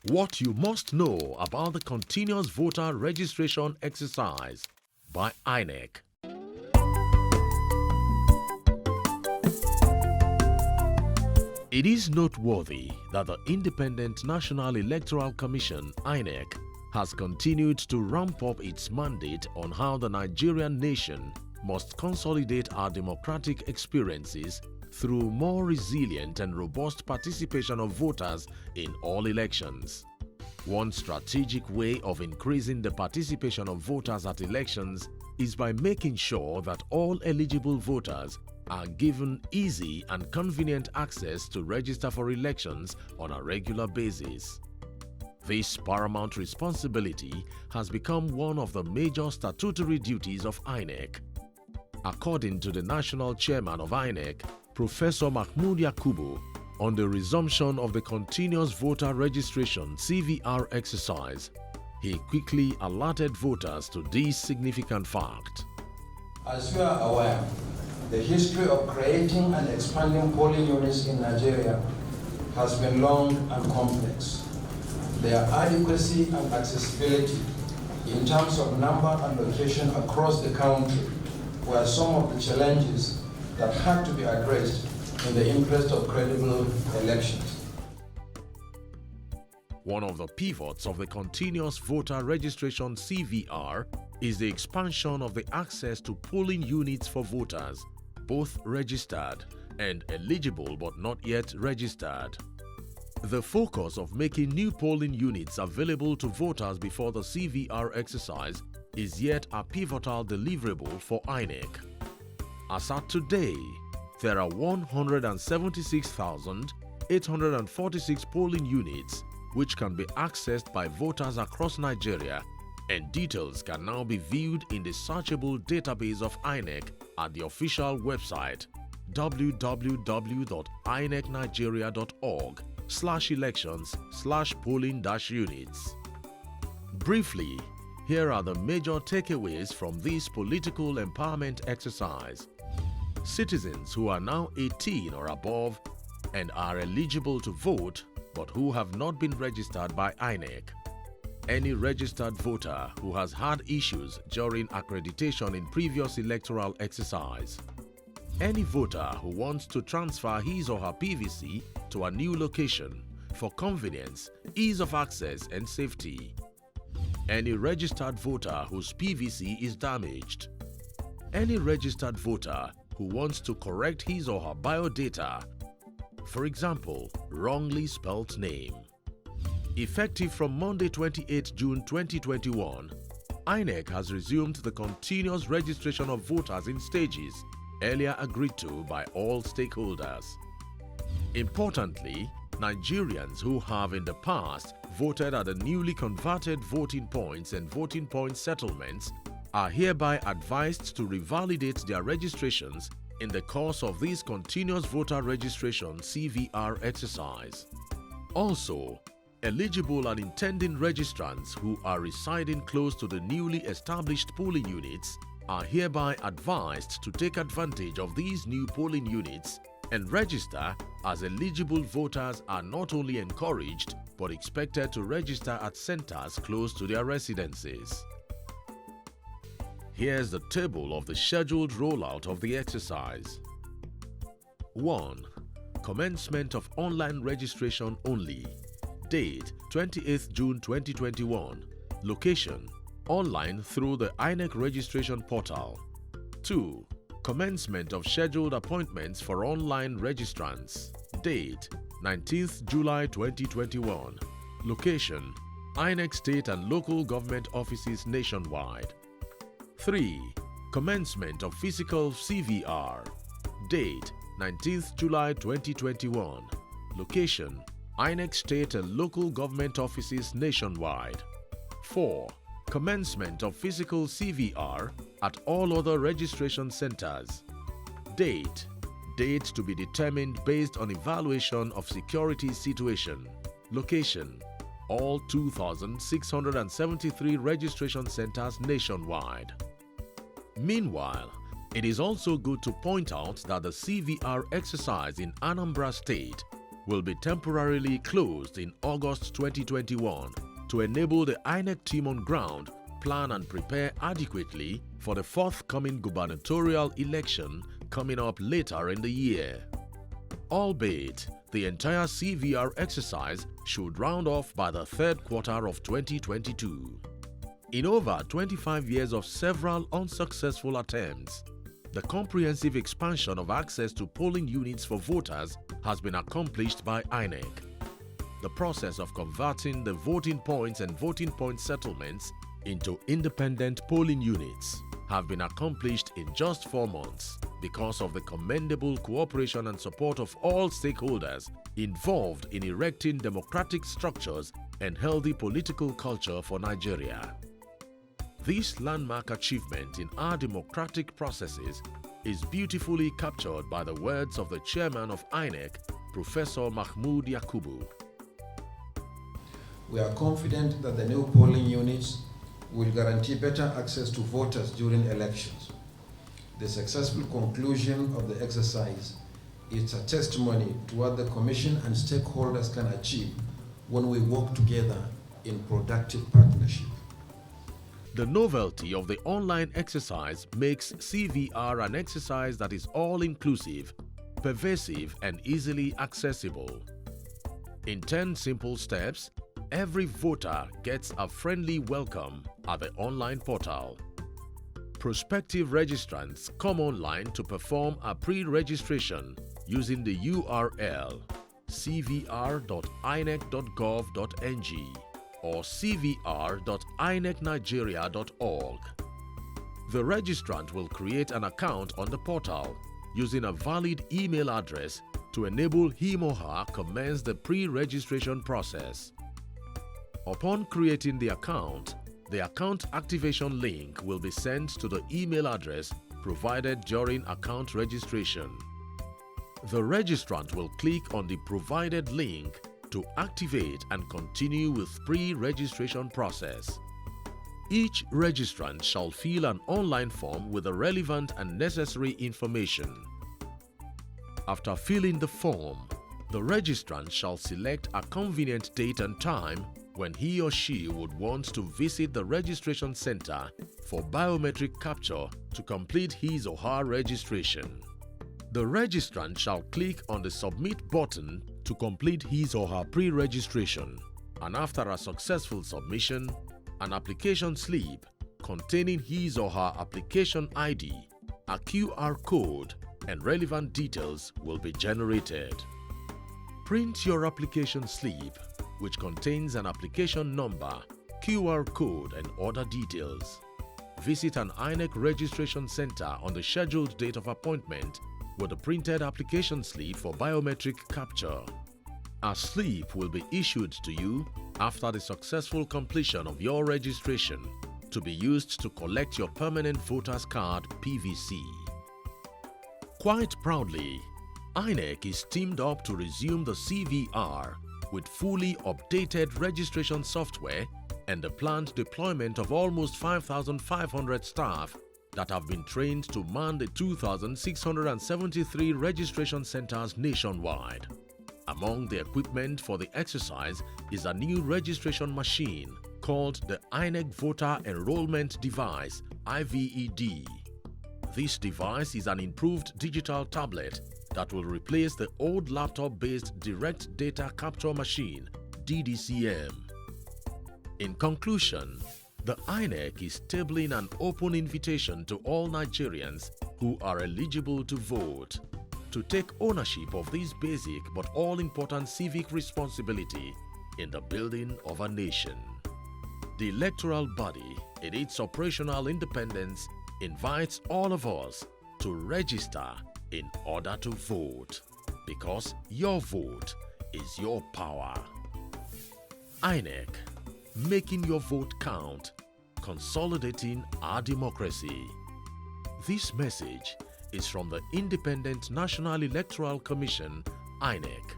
What you must know about the continuous voter registration exercise by INEC. It is noteworthy that the Independent National Electoral Commission (INEC) has continued to ramp up its mandate on how the Nigerian nation must consolidate our democratic experiences through more resilient and robust participation of voters in all elections. One strategic way of increasing the participation of voters at elections is by making sure that all eligible voters are given easy and convenient access to register for elections on a regular basis. This paramount responsibility has become one of the major statutory duties of INEC. According to the National Chairman of INEC, Professor Mahmood Yakubu, on the resumption of the Continuous Voter Registration (CVR) exercise, he quickly alerted voters to this significant fact. As you are aware, the history of creating and expanding polling units in Nigeria has been long and complex. Their adequacy and accessibility in terms of number and location across the country were some of the challenges that had to be addressed in the interest of credible elections. One of the pivots of the Continuous Voter Registration (CVR) is the expansion of the access to polling units for voters, both registered and eligible but not yet registered. The focus of making new polling units available to voters before the CVR exercise is yet a pivotal deliverable for INEC. As at today, there are 176,846 polling units which can be accessed by voters across Nigeria, and details can now be viewed in the searchable database of INEC at the official website www.inecnigeria.org/elections/polling-units. Briefly, here are the major takeaways from this political empowerment exercise. Citizens who are now 18 or above and are eligible to vote but who have not been registered by INEC. Any registered voter who has had issues during accreditation in previous electoral exercise. Any voter who wants to transfer his or her PVC to a new location for convenience, ease of access and safety. Any registered voter whose PVC is damaged. Any registered voter who wants to correct his or her biodata, for example, wrongly spelt name. Effective from Monday 28 June 2021, INEC has resumed the continuous registration of voters in stages earlier agreed to by all stakeholders. Importantly, Nigerians who have in the past voted at the newly converted voting points and voting point settlements are hereby advised to revalidate their registrations in the course of this Continuous Voter Registration (CVR) exercise. Also, eligible and intending registrants who are residing close to the newly established polling units are hereby advised to take advantage of these new polling units and register, as eligible voters are not only encouraged but expected to register at centers close to their residences. Here's the table of the scheduled rollout of the exercise. 1. Commencement of online registration only. Date 28th June 2021. Location online through the INEC registration portal. 2. Commencement of scheduled appointments for online registrants. Date 19th July 2021. Location INEC state and local government offices nationwide. 3. Commencement of physical CVR. Date 19th July 2021. Location INEC state and local government offices nationwide. 4. Commencement of physical CVR at all other registration centers. Date to be determined based on evaluation of security situation. Location all 2,673 registration centers nationwide. Meanwhile, it is also good to point out that the CVR exercise in Anambra State will be temporarily closed in August 2021 to enable the INEC team on ground plan and prepare adequately for the forthcoming gubernatorial election coming up later in the year. Albeit, the entire CVR exercise should round off by the third quarter of 2022. In over 25 years of several unsuccessful attempts, the comprehensive expansion of access to polling units for voters has been accomplished by INEC. The process of converting the voting points and voting point settlements into independent polling units have been accomplished in just 4 months because of the commendable cooperation and support of all stakeholders involved in erecting democratic structures and healthy political culture for Nigeria. This landmark achievement in our democratic processes is beautifully captured by the words of the chairman of INEC, Professor Mahmoud Yakubu. We are confident that the new polling units will guarantee better access to voters during elections. The successful conclusion of the exercise is a testimony to what the Commission and stakeholders can achieve when we work together in productive partnership. The novelty of the online exercise makes CVR an exercise that is all-inclusive, pervasive, and easily accessible. In 10 simple steps, every voter gets a friendly welcome at the online portal. Prospective registrants come online to perform a pre-registration using the URL cvr.inec.gov.ng or cvr.inecnigeria.org. The registrant will create an account on the portal using a valid email address to enable him or her commence the pre-registration process. Upon creating the account activation link will be sent to the email address provided during account registration. The registrant will click on the provided link to activate and continue with pre-registration process. Each registrant shall fill an online form with the relevant and necessary information. After filling the form, the registrant shall select a convenient date and time when he or she would want to visit the registration center for biometric capture to complete his or her registration. The registrant shall click on the Submit button to complete his or her pre-registration, and after a successful submission, an application slip containing his or her application ID, a QR code, and relevant details will be generated. Print your application slip, which contains an application number, QR code, and other details. Visit an INEC registration center on the scheduled date of appointment with a printed application slip for biometric capture. A slip will be issued to you after the successful completion of your registration to be used to collect your permanent voter's card (PVC). Quite proudly, INEC is teamed up to resume the CVR with fully updated registration software and the planned deployment of almost 5,500 staff that have been trained to man the 2,673 registration centers nationwide. Among the equipment for the exercise is a new registration machine called the INEC Voter Enrollment Device (IVED). This device is an improved digital tablet that will replace the old laptop-based Direct Data Capture Machine (DDCM). In conclusion, the INEC is tabling an open invitation to all Nigerians who are eligible to vote to take ownership of this basic but all-important civic responsibility in the building of a nation. The electoral body, in its operational independence, invites all of us to register in order to vote, because your vote is your power. INEC, making your vote count, consolidating our democracy. This message is from the Independent National Electoral Commission, INEC.